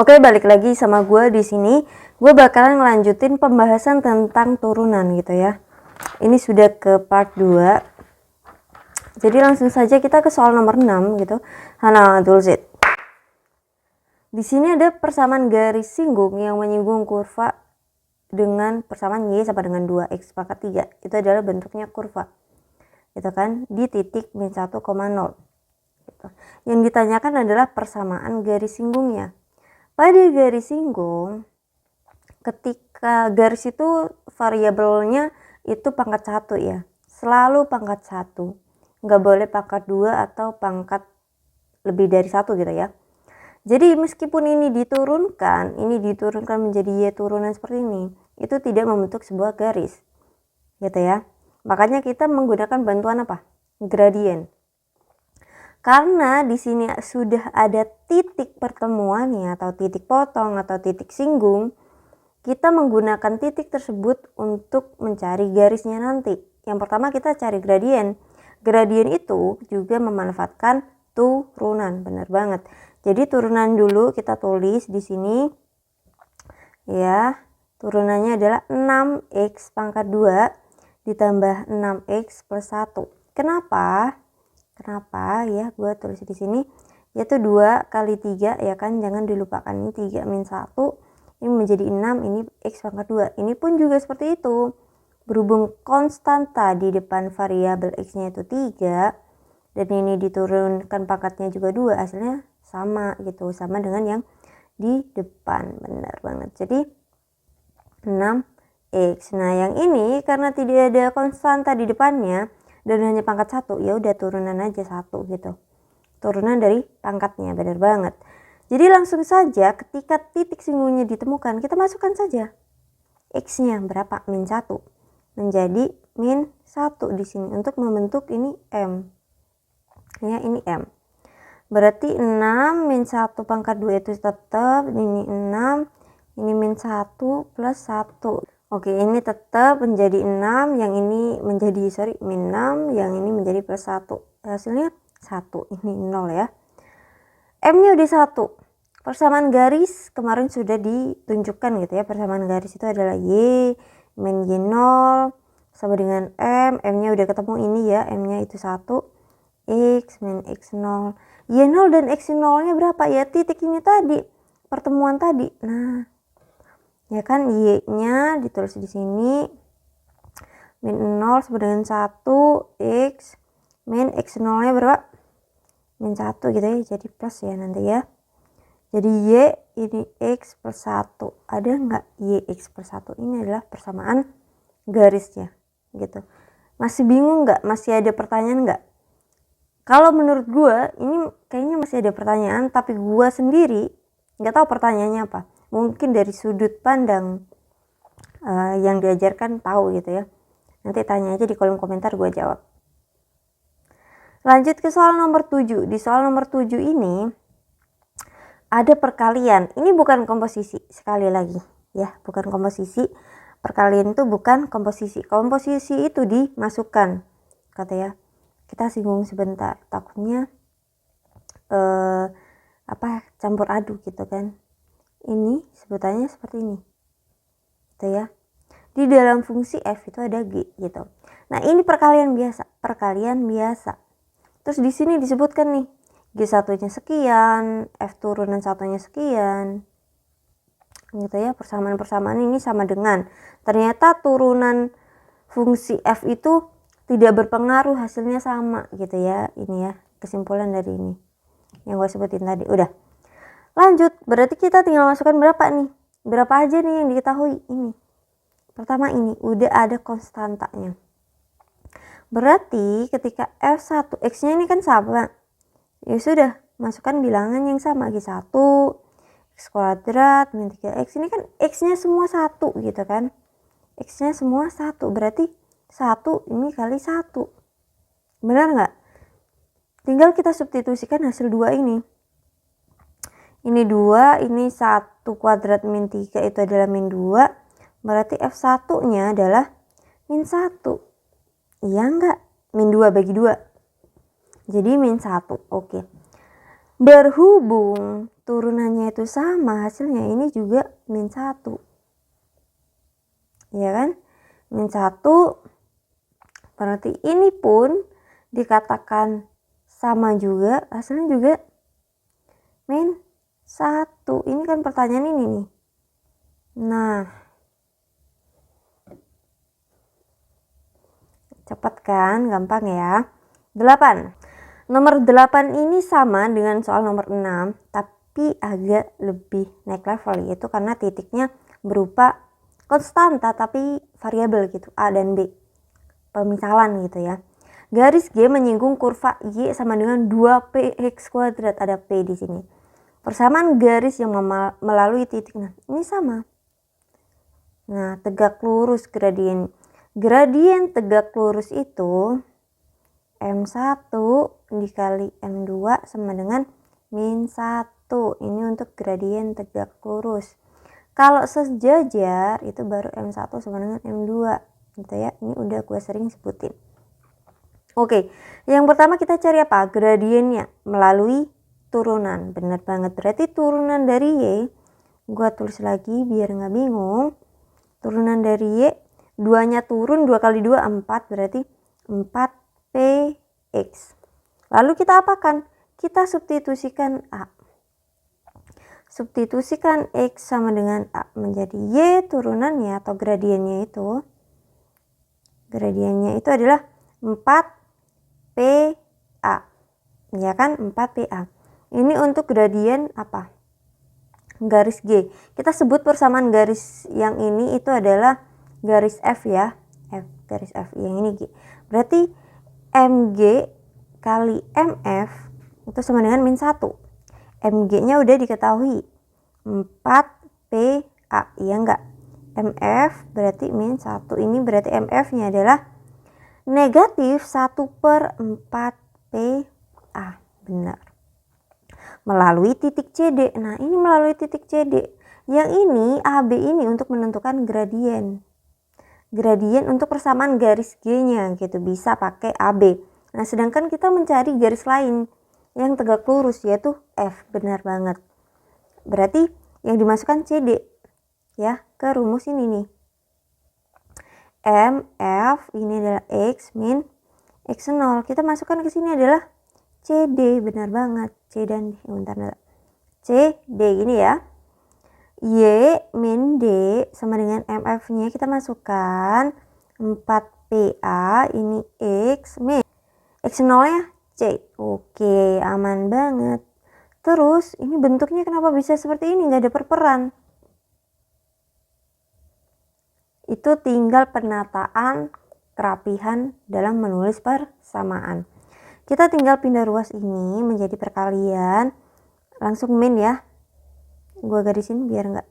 Oke, balik lagi sama gue di sini. Gue bakalan ngelanjutin pembahasan tentang turunan gitu ya. Ini sudah ke part 2. Jadi langsung saja kita ke soal nomor 6 gitu. Hana Dulzit. Di sini ada persamaan garis singgung yang menyinggung kurva dengan persamaan y sama dengan 2x pangkat 3. Itu adalah bentuknya kurva. Gitu kan? Di titik min 1,0. Gitu. Yang ditanyakan adalah persamaan garis singgungnya. Pada garis singgung, ketika garis itu variabelnya itu pangkat 1 ya, selalu pangkat 1, nggak boleh pangkat 2 atau pangkat lebih dari 1 gitu ya. Jadi meskipun ini diturunkan menjadi y turunan seperti ini, itu tidak membentuk sebuah garis gitu ya. Makanya kita menggunakan bantuan apa? Gradien. Karena di sini sudah ada titik pertemuannya atau titik potong atau titik singgung, kita menggunakan titik tersebut untuk mencari garisnya nanti. Yang pertama kita cari gradien. Gradien itu juga memanfaatkan turunan, benar banget. Jadi turunan dulu kita tulis di sini. Ya, turunannya adalah 6x pangkat 2 ditambah 6x plus 1. Kenapa ya gue tulis di sini, yaitu 2 kali 3 ya kan, jangan dilupakan ini 3 min 1, ini menjadi 6, ini x pangkat 2. Ini pun juga seperti itu, berhubung konstanta di depan variabel x nya itu 3 dan ini diturunkan pangkatnya juga 2, hasilnya sama gitu, sama dengan yang di depan, benar banget. Jadi 6x. Nah yang ini karena tidak ada konstanta di depannya dan hanya pangkat 1, ya udah turunan aja 1 gitu. Turunan dari pangkatnya, benar banget. Jadi langsung saja ketika titik singgungnya ditemukan, kita masukkan saja x-nya berapa? Min 1. Menjadi min 1 di sini untuk membentuk ini m. Ya, ini m. Berarti 6 min 1 pangkat 2 itu tetap ini 6, ini min 1 plus 1. Oke, ini tetap menjadi 6, yang ini menjadi min 6, yang ini menjadi plus 1. Hasilnya 1, ini 0 ya. M-nya udah 1. Persamaan garis kemarin sudah ditunjukkan gitu ya. Persamaan garis itu adalah Y min Y0 sama dengan M. M-nya udah ketemu ini ya, M-nya itu 1. X min X0. Y0 dan X0-nya berapa? Ya titik ini tadi, pertemuan tadi. Nah, ya kan, y-nya ditulis di sini min 0 sama dengan 1, x min x0-nya berapa? Min 1 gitu ya, jadi plus ya nanti ya. Jadi y ini x plus 1. Ada nggak y x plus 1? Ini adalah persamaan garisnya gitu. Masih bingung nggak? Masih ada pertanyaan nggak? Kalau menurut gue ini kayaknya masih ada pertanyaan, tapi gue sendiri nggak tahu pertanyaannya apa. Mungkin dari sudut pandang yang diajarkan tahu gitu ya. Nanti tanya aja di kolom komentar, gue jawab. Lanjut ke soal nomor 7. Di soal nomor 7 ini ada perkalian. Ini bukan komposisi, sekali lagi ya, bukan komposisi. Perkalian itu bukan komposisi. Komposisi itu dimasukkan, kata ya. Kita singgung sebentar, takutnya campur aduk gitu kan. Ini sebutannya seperti ini gitu ya. Di dalam fungsi f itu ada g gitu. Nah ini perkalian biasa. Terus di sini disebutkan nih g1-nya sekian, f turunan 1-nya sekian gitu ya. Persamaan ini sama dengan, ternyata turunan fungsi f itu tidak berpengaruh, hasilnya sama gitu ya. Ini ya kesimpulan dari ini yang gue sebutin tadi. Udah, lanjut, berarti kita tinggal masukkan berapa nih? Berapa aja nih yang diketahui ini? Pertama ini udah ada konstantanya. Berarti ketika F1 X-nya ini kan sama. Ya sudah, masukkan bilangan yang sama, G1 X kuadrat min 3X. Ini kan X-nya semua 1 gitu kan. X-nya semua 1, berarti 1 ini kali 1. Benar nggak? Tinggal kita substitusikan hasil 2 ini. Ini 2, ini 1 kuadrat min 3 itu adalah min 2. Berarti F1-nya adalah min 1. Iya enggak? Min 2 bagi 2. Jadi min 1. Oke. Berhubung turunannya itu sama, hasilnya ini juga min 1. Ya kan? Min 1 berarti ini pun dikatakan sama juga, hasilnya juga min 1. Ini kan pertanyaan ini nih. Nah, cepat kan? Gampang ya. 8. Nomor 8 ini sama dengan soal nomor 6, tapi agak lebih naik level, yaitu karena titiknya berupa konstanta tapi variabel gitu, A dan B. Pemisalan gitu ya. Garis G menyinggung kurva Y sama dengan 2px kuadrat, ada P di sini. Persamaan garis yang melalui titik, nah ini sama. Nah, tegak lurus gradien. Gradien tegak lurus itu M1 dikali M2 sama dengan min 1. Ini untuk gradien tegak lurus. Kalau sejajar itu baru M1 sama dengan M2 gitu ya. Ini udah gue sering sebutin. Oke, yang pertama kita cari apa? Gradiennya melalui turunan. Bener banget, berarti turunan dari Y, gue tulis lagi biar nggak bingung. Turunan dari Y, 2-nya turun, 2 kali 2 4, berarti 4px. Lalu kita apakan? Kita substitusikan A. Substitusikan X sama dengan A menjadi Y turunannya atau gradiennya itu. Gradiennya itu adalah 4PA. Ya kan? 4PA. Ini untuk gradien apa? Garis G. Kita sebut persamaan garis yang ini itu adalah garis F ya. F, garis F. Yang ini G. Berarti MG kali MF itu sama dengan min 1. MG-nya udah diketahui 4PA, iya enggak? MF berarti min 1. Ini berarti MF-nya adalah negatif 1/4PA. Benar. Melalui titik CD. Nah, ini melalui titik CD. Yang ini AB ini untuk menentukan gradien. Gradien untuk persamaan garis G-nya gitu, bisa pakai AB. Nah, sedangkan kita mencari garis lain yang tegak lurus yaitu F. Benar banget. Berarti yang dimasukkan CD ya ke rumus ini nih. MF ini adalah X min X0. Kita masukkan ke sini adalah CD. Benar banget. C dan D. Bentar. CD gini ya. Y min D sama dengan MF-nya kita masukkan 4PA, ini X min X0-nya C. Oke, aman banget. Terus ini bentuknya kenapa bisa seperti ini, nggak ada perperan? Itu tinggal penataan kerapihan dalam menulis persamaan. Kita tinggal pindah ruas ini menjadi perkalian, langsung min ya. Gue garisin biar nggak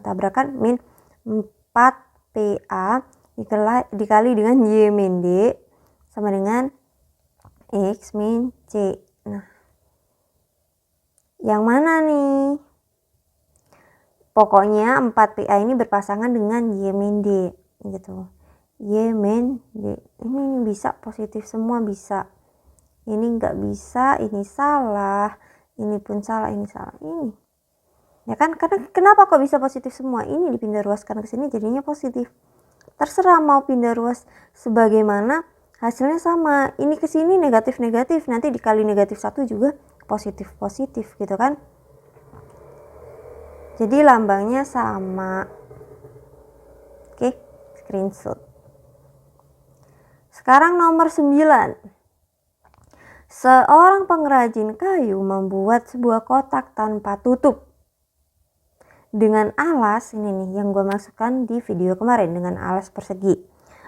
tabrakan. Min 4PA dikali dengan Y min D sama dengan X min C. Nah, yang mana nih? Pokoknya 4PA ini berpasangan dengan Y min D gitu. Y min D. Ini bisa positif semua bisa. Ini nggak bisa, ini salah. Ini pun salah, ini salah. Ini. Ya kan? Karena kenapa kok bisa positif semua? Ini dipindah ruaskan ke sini jadinya positif. Terserah mau pindah ruas sebagaimana, hasilnya sama. Ini ke sini negatif-negatif, nanti dikali negatif 1 juga positif-positif gitu kan. Jadi lambangnya sama. Oke, screenshot. Sekarang nomor 9. Seorang pengrajin kayu membuat sebuah kotak tanpa tutup dengan alas, ini nih yang gue masukkan di video kemarin, dengan alas persegi.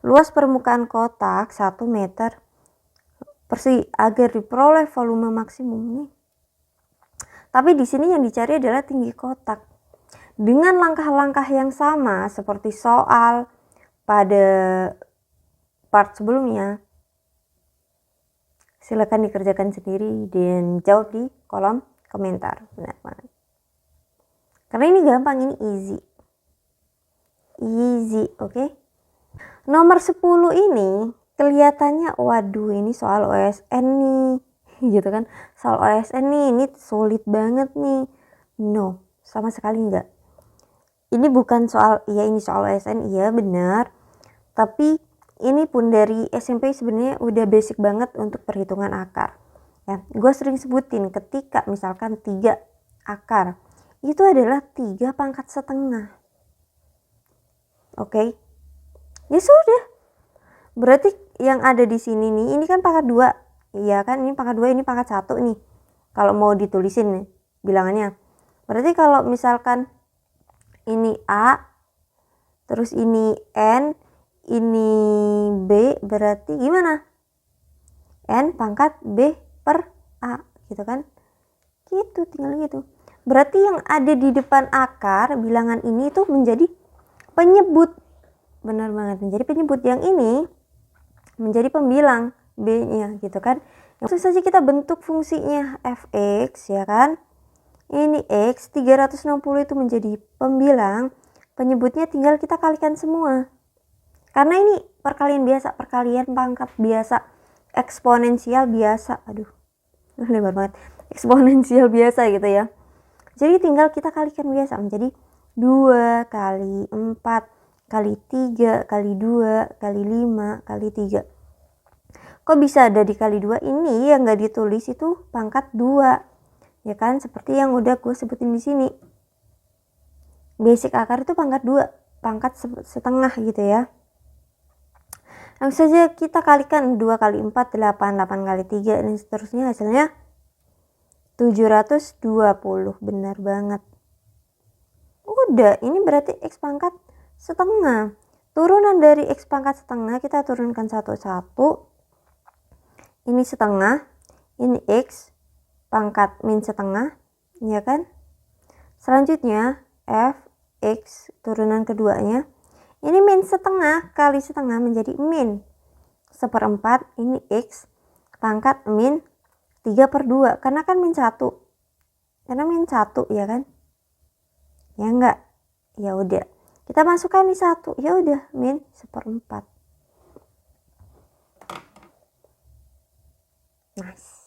Luas permukaan kotak 1 meter persegi agar diperoleh volume maksimum nih. Tapi di sini yang dicari adalah tinggi kotak. Dengan langkah-langkah yang sama seperti soal pada part sebelumnya, silakan dikerjakan sendiri dan jawab di kolom komentar. Benar banget. Karena ini gampang, ini easy. Easy, oke? Nomor 10 ini kelihatannya, waduh ini soal OSN nih. gitu kan. Soal OSN nih, ini sulit banget nih. No, sama sekali enggak. Ini bukan soal, iya ini soal OSN, iya benar. Tapi ini pun dari SMP sebenarnya udah basic banget untuk perhitungan akar. Ya, gue sering sebutin ketika misalkan 3 akar, itu adalah 3 pangkat setengah. Oke. Ya sudah. Berarti yang ada di sini nih, ini kan pangkat 2. Iya kan, ini pangkat 2, ini pangkat 1 nih. Kalau mau ditulisin nih bilangannya. Berarti kalau misalkan ini A, terus ini N, ini B, berarti gimana? N pangkat B per A, gitu kan? Gitu, tinggal gitu. Berarti yang ada di depan akar bilangan ini tuh menjadi penyebut. Benar banget, menjadi penyebut. Yang ini menjadi pembilang B-nya, gitu kan? Langsung saja kita bentuk fungsinya fx, ya kan? Ini x, 360 itu menjadi pembilang, penyebutnya tinggal kita kalikan semua. Karena ini perkalian biasa, perkalian pangkat biasa, eksponensial biasa. Aduh, lebar banget. Eksponensial biasa gitu ya. Jadi tinggal kita kalikan biasa menjadi 2 kali 4 kali 3 kali 2 kali 5 kali 3. Kok bisa ada dikali 2? Ini yang nggak ditulis itu pangkat 2. Ya kan, seperti yang udah gue sebutin di sini. Basic akar itu pangkat 2, pangkat setengah gitu ya. Langsung saja kita kalikan 2 kali 4 8, 8 kali 3 dan seterusnya, hasilnya 720. Benar banget. Udah, ini berarti x pangkat setengah. Turunan dari x pangkat setengah kita turunkan satu-satu. Ini setengah, ini x pangkat min setengah, ya kan? Selanjutnya fx turunan keduanya, ini min setengah kali setengah menjadi min 1/4. Ini x pangkat min 3/2, karena kan min 1, karena min 1 ya kan, ya enggak, ya udah kita masukkan di 1, ya udah min 1/4. Nice.